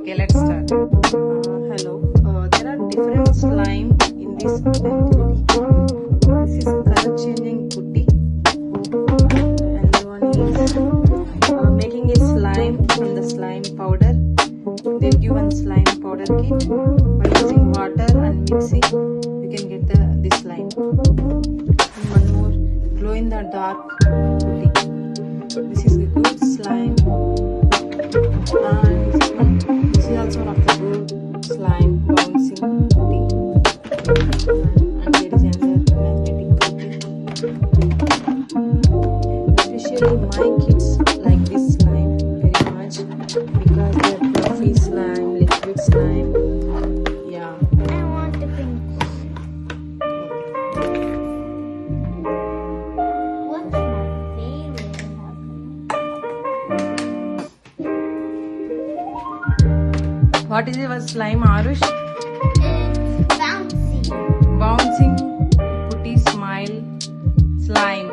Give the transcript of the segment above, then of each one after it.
Okay, let's start. Hello. There are different slime in this activity. This is color changing putty. And one is making a slime from the slime powder. They give one slime powder kit. By using water and mixing, you can get this slime. And one more, glow in the dark putty. This is a good slime. And this is also one of the good slime bouncing putty. And there is another magnetic putty. Especially my kids like this slime very much because they are fluffy slime, liquid slime. Yeah. I want the pink. What's my favorite? What is your slime, Arush? It's bouncy. Bouncing putty smile slime.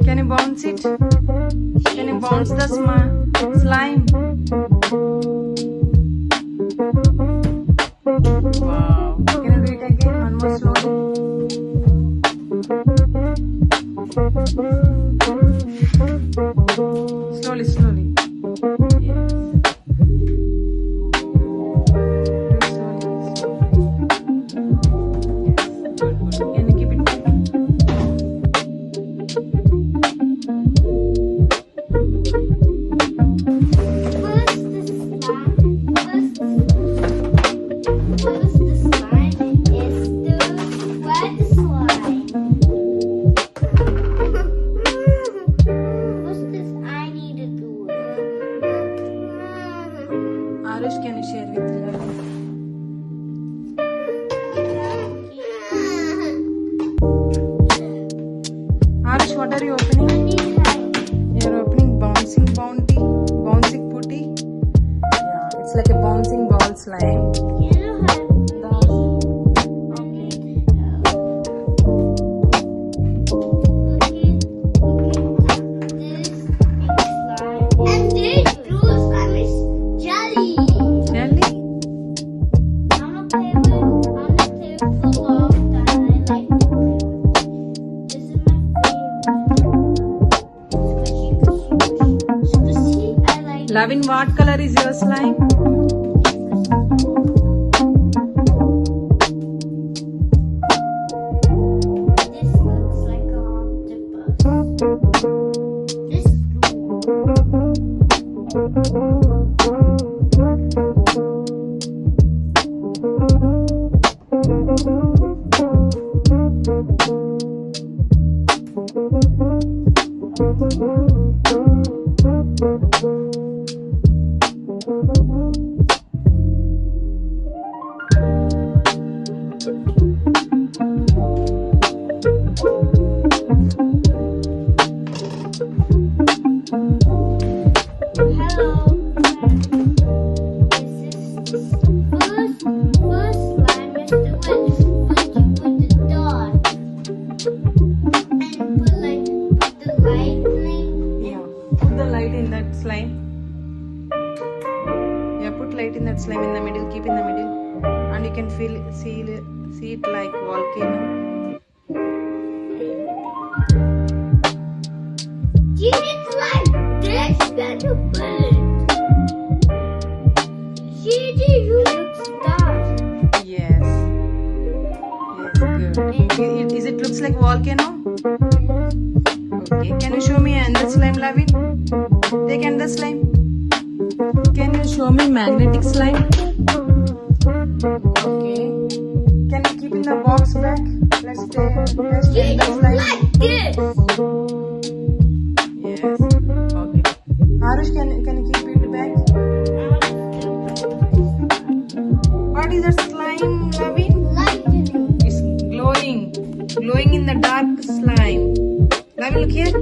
Can you bounce it? Can you bounce the slime? Wow. Can you do it again? One more slowly. Slowly, slowly. Yes. Slowly, slowly. Yes. Good, good. Can you keep it back? First the slime is the wet slime. First this I need to do Arush, can you share with me? Arush, what are you opening? You're opening bouncing putty. Yeah, it's like a bouncing ball slime. Lavin, what color is your slime? This looks like an octopus. This is slime. Yeah, put light in that slime in the middle, keep in the middle, and you can see it like volcano. it's like this gonna burn. Gigi, you look star. Yes. Yes, good. Is it looks like volcano? Okay, can you show me another slime, Lavin? Take another slime. Can you show me magnetic slime? Okay. Can you keep in the box back? Let's test the slime. Like this. Yes. Okay. Arush, can you keep it back? What is that slime, Lavin? Lightning. It's glowing in the dark slime. Lavin, look here.